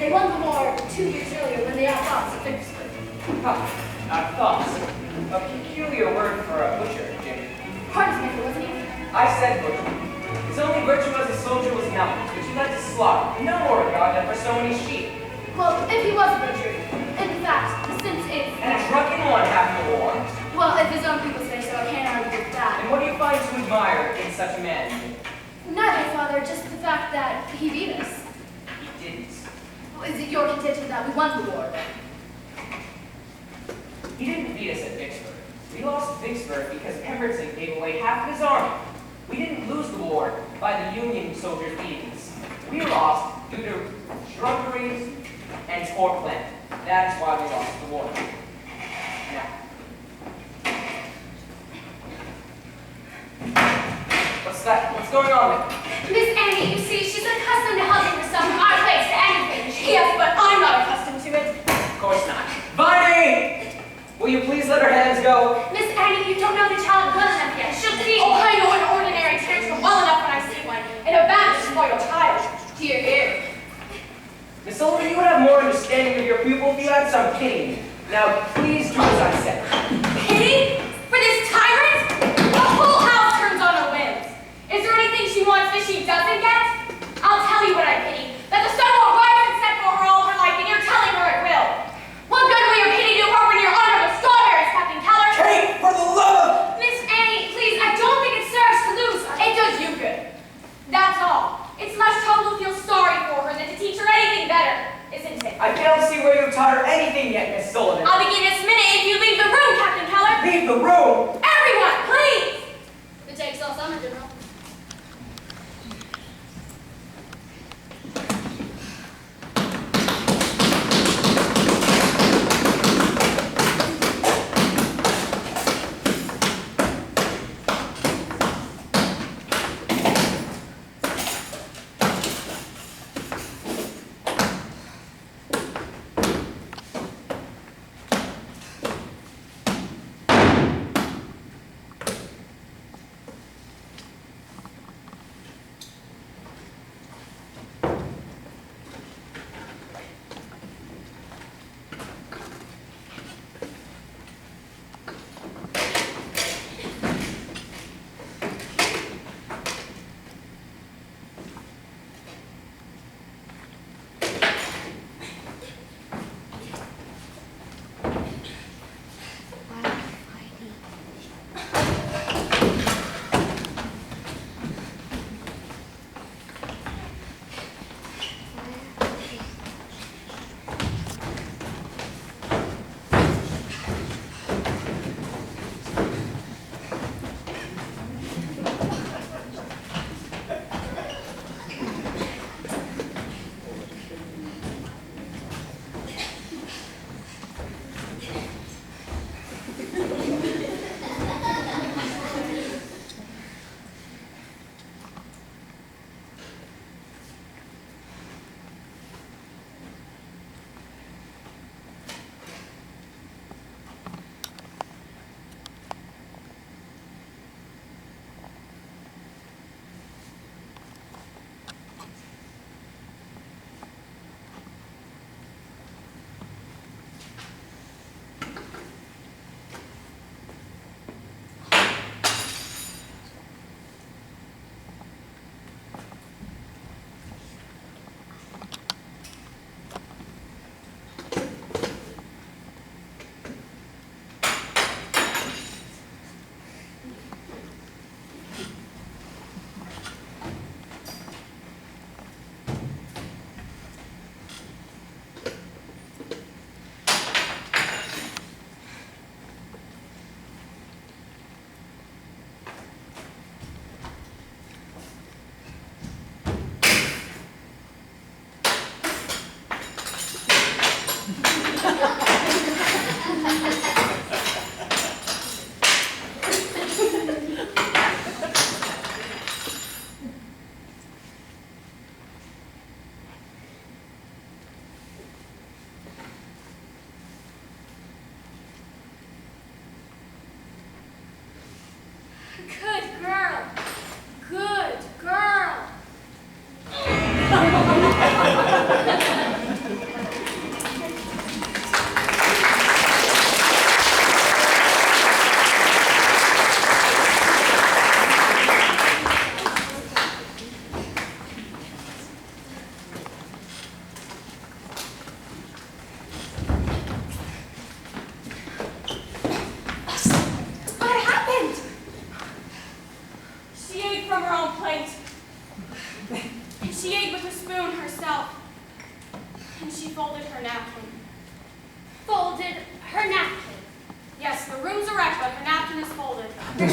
They won the war 2 years earlier when they outfought at Vicksburg. Outfought. A peculiar word for a butcher, Jim. Hardsmaker, wasn't he? I said butcher. His only virtue as a soldier was numbness, which he led to slaughter. No more regard than for so many sheep. Well, if he was a butcher, in fact, since it's... And a drunken one after the war. Well, if his own people say so, I can't argue with that. And what do you find to admire in such a man? Neither, Father, just the fact that he beat us. He didn't. Well, is it your contention that we won the war? He didn't beat us at Vicksburg. We lost Vicksburg because Pemberton gave away half of his army. We didn't lose the war by the Union soldiers beating us. We lost due to drunkeries and poor planning. That is why we lost the war. Now, what's that? What's going on there? Miss Annie, you see, she's accustomed to helping herself from our place to anything. Yes, but I'm not accustomed to it. Of course not. Viney! Will you please let her hands go? Miss Annie, you don't know the child well enough yet. She'll see. Oh, I know an ordinary tantrum well enough when I see one. And a bad spoiled child. Hear, hear. Miss Sullivan, you would have more understanding of your pupil if you had some pity. Now, please do as I said. Pity? For this tyrant? The whole house turns on her whims. Is there anything she wants that she doesn't get? I'll tell you what I pity. That the sun won't rise and set for her all her life, and you're telling her it will. What good will your pity do her when you're under the strawberries, Captain Keller? Kate, for the love! Miss Annie, please, I don't think it serves to lose her. It does you good. That's all. It's less trouble to feel sorry for her than to teach her anything better, isn't it? I fail to see where you've taught her anything yet, Miss Sullivan. I'll begin this minute if you leave the room.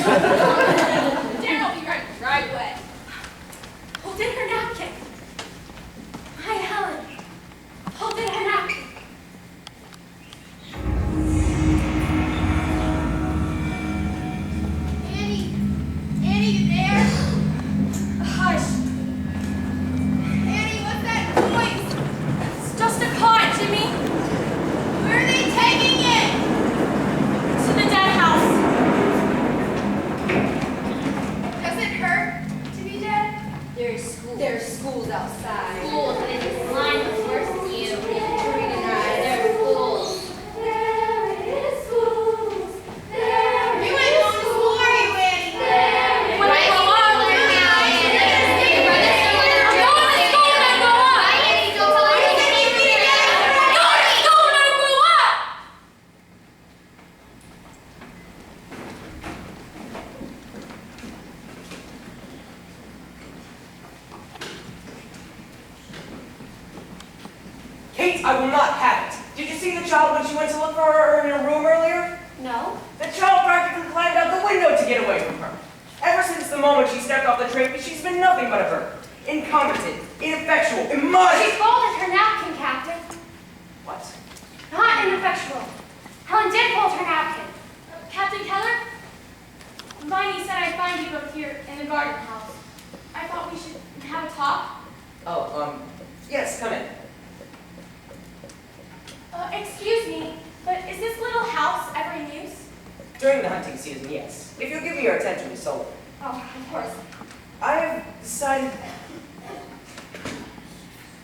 Dinner will be ready right away. Hold in her napkin. Hi, Helen. Hold in her napkin. Annie, you there? Hush. Annie, what's that noise? It's just a cot, Jimmy. Where are they taking it? To the dead house. Does it hurt to be dead? There's schools outside. Schools, and it's mindless worse than you. Reading and writing. They're fools. You ain't going to school, are you, Annie? When I grow up, I'm going to school when I grow up. Go to school when I grow up. Kate, I will not have it. Did you see the child when she went to look for her in her room earlier? No. The child practically climbed out the window to get away from her. Ever since the moment she stepped off the train, she's been nothing but a burden. Incompetent, ineffectual, She immodest. folded her napkin, Captain. What? Not ineffectual. Helen did fold her napkin. Captain Keller? Viney said I'd find you up here in the garden house. I thought we should have a talk. Oh, yes, come in. Excuse me, but is this little house ever in use? During the hunting season, yes. If you'll give me your attention, Miss Sullivan. Oh, of course. I have decided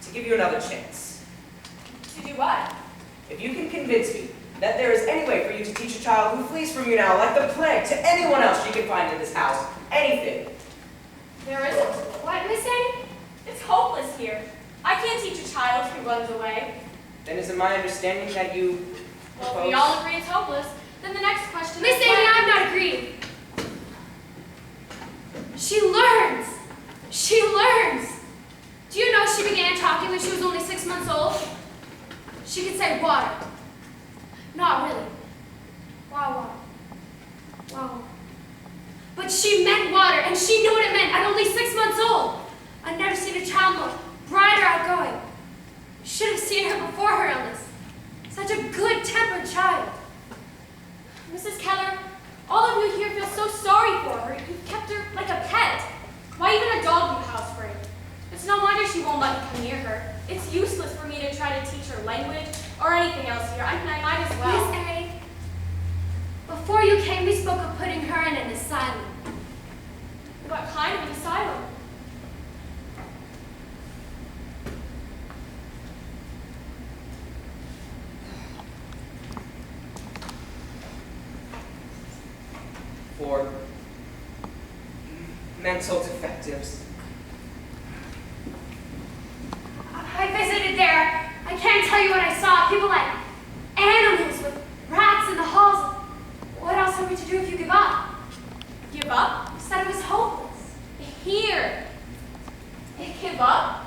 to give you another chance. To do what? If you can convince me that there is any way for you to teach a child who flees from you now, like the plague, to anyone else you can find in this house, anything. There isn't. What, Miss Annie? It's hopeless here. I can't teach a child who runs away. Then is it my understanding that you Well, if we all agree it's hopeless, then the next question Miss is... Annie, I'm not agreeing. She learns. She learns. Do you know she began talking when she was only 6 months old? She could say water. Not really. Wow, wow. Wow. But she meant water, and she knew what it meant at only 6 months old. I've never seen a child more bright or outgoing. You should have seen her before her illness. Such a good-tempered child. Mrs. Keller, all of you here feel so sorry for her. You've kept her like a pet. Why even a dog you house bring? It's no wonder she won't let me come near her. It's useless for me to try to teach her language or anything else here. I might as well. Miss Annie, before you came, we spoke of putting her in an asylum. What kind of an asylum? for mental defectives? I visited there. I can't tell you what I saw. People like animals with rats in the halls. What else are we to do if you give up? Give up? You said it was hopeless. Here. Give up?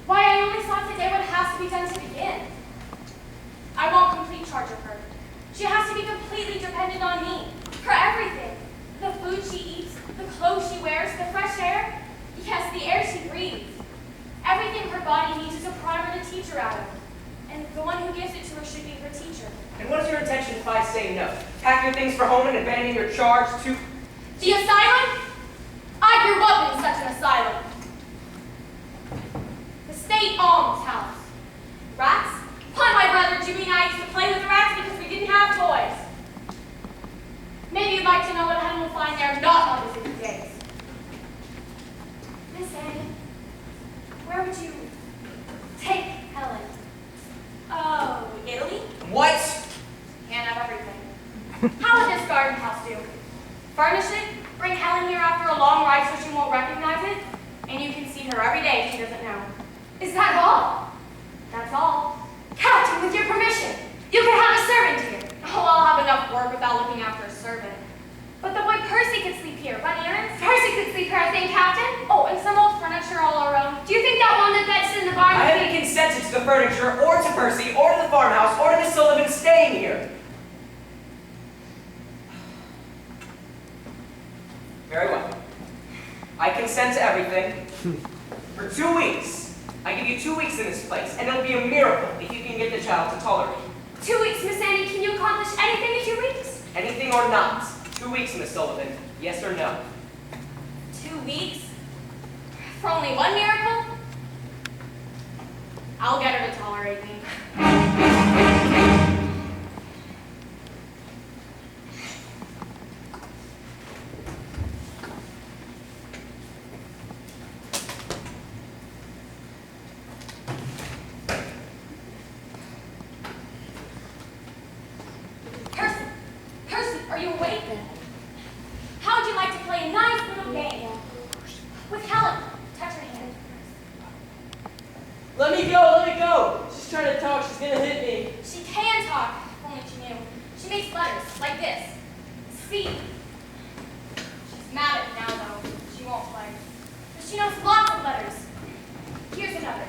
Why, I only saw today what has to be done to begin. I want complete charge of her. She has to be completely dependent on me. For everything. The food she eats, the clothes she wears, the fresh air. Yes, the air she breathes. Everything her body needs is a primer to teach her out of. And the one who gives it to her should be her teacher. And what is your intention if I say no? Pack your things for home and abandon your charge to... The asylum? I grew up in such an asylum. The state almshouse. Rats? Why, my brother Jimmy and I used to play with the rats because we didn't have toys. Maybe you'd like to know what Helen will find there not on visiting days. Miss Annie, where would you take Helen? Oh, Italy? What? Can't have everything. How would this garden house do? Furnish it, bring Helen here after a long ride so she won't recognize it, and you can see her every day if she doesn't know. Is that all? That's all. Captain, with your permission, you can have a servant here. Oh, I'll have enough work without looking after a servant. But the boy Percy could sleep here. Run errands? Percy could sleep here, I think, Captain. Oh, and some old furniture all around. Do you think that walnut that's in the barn I would haven't be... consented to the furniture, or to Percy, or to the farmhouse, or to Miss Sullivan staying here. I consent to everything. For 2 weeks. I give you 2 weeks in this place, and it'll be a miracle if you can get the child to tolerate. 2 weeks, Miss Annie. Can you accomplish anything in 2 weeks? Anything or not. 2 weeks, Miss Sullivan. Yes or no? 2 weeks? For only one miracle? I'll get her to tolerate me. Percy, are you awake? How would you like to play a nice little game? With Helen, touch her hand. Let me go. She's trying to talk, she's gonna hit me. She can talk, if only she knew. She makes letters, like this. C. She's mad at me now, though. She won't play. But she knows lots of letters. Here's another.